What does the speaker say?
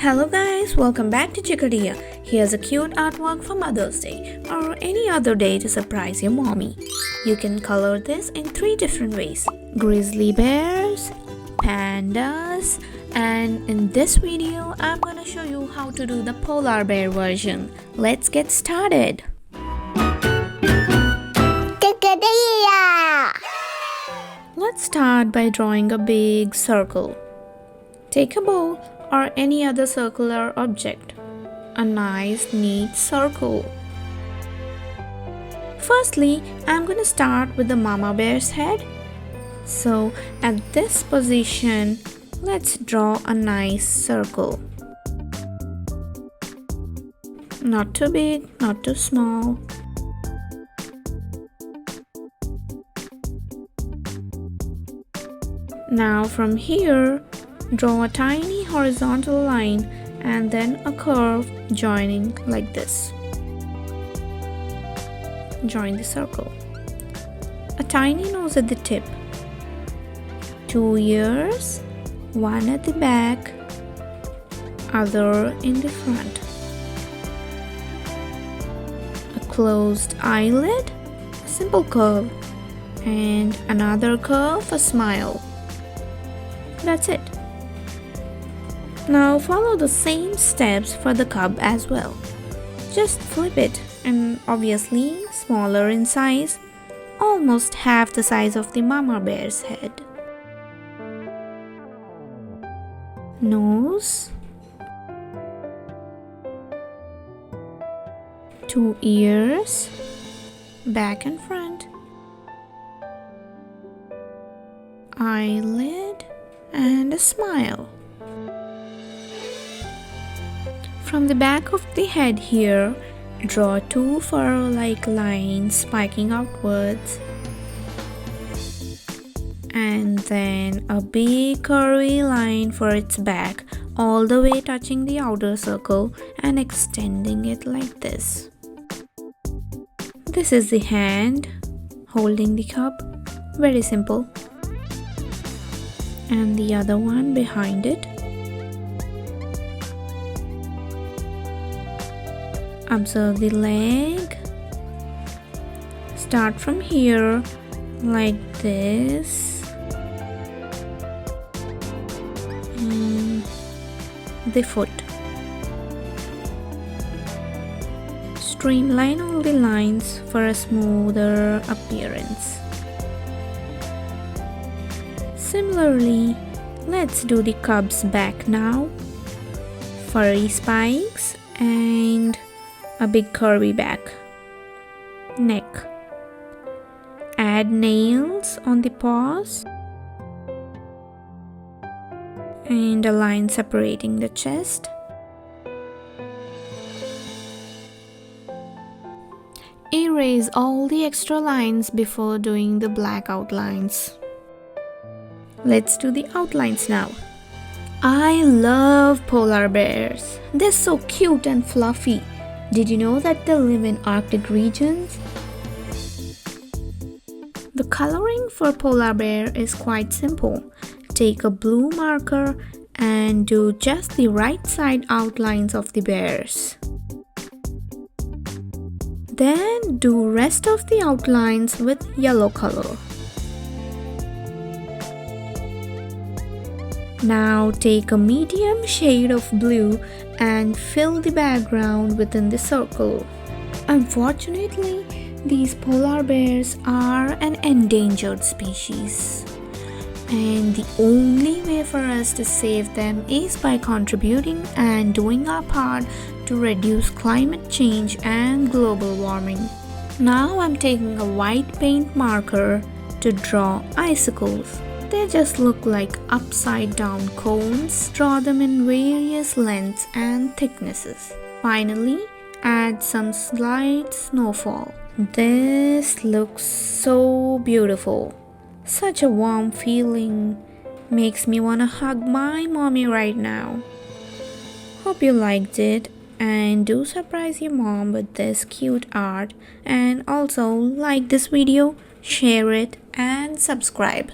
Hello guys, welcome back to Chickadeea. Here's a cute artwork for Mother's Day or any other day to surprise your mommy. You can color this in 3 different ways: grizzly bears, pandas, and in this video I'm gonna show you how to do the polar bear version. Let's get started. Chickadeea! Let's start by drawing a big circle. Take a bowl or any other circular object. A nice neat circle. Firstly, I'm going to start with the mama bear's head. So at this position, let's draw a nice circle. Not too big, not too small. Now from here, draw a tiny horizontal line and then a curve joining like this. Join the circle. A tiny nose at the tip. 2 ears, one at the back, other in the front. A closed eyelid, a simple curve, and another curve for smile. That's it. Now follow the same steps for the cub as well. Just flip it and obviously smaller in size, almost half the size of the mama bear's head. Nose, 2 ears, back and front, eyelid, and a smile. From the back of the head here, draw 2 fur-like lines spiking outwards, and then a big curvy line for its back, all the way touching the outer circle and extending it like this. This is the hand holding the cub, very simple, and the other one behind it. Observe the leg. Start from here like this. And the foot. Streamline all the lines for a smoother appearance. Similarly, let's do the cub's back now. Furry spikes and a big curvy back. Neck. Add nails on the paws and a line separating the chest. Erase all the extra lines before doing the black outlines. Let's do the outlines now. I love polar bears. They're so cute and fluffy. Did you know that they live in Arctic regions? The coloring for polar bear is quite simple. Take a blue marker and do just the right side outlines of the bears. Then do rest of the outlines with yellow color. Now take a medium shade of blue and fill the background within the circle. Unfortunately, these polar bears are an endangered species. And the only way for us to save them is by contributing and doing our part to reduce climate change and global warming. Now I'm taking a white paint marker to draw icicles. They just look like upside down cones. Draw them in various lengths and thicknesses. Finally, add some slight snowfall. This looks so beautiful. Such a warm feeling. Makes me wanna hug my mommy right now. Hope you liked it and do surprise your mom with this cute art, and also like this video, share it and subscribe.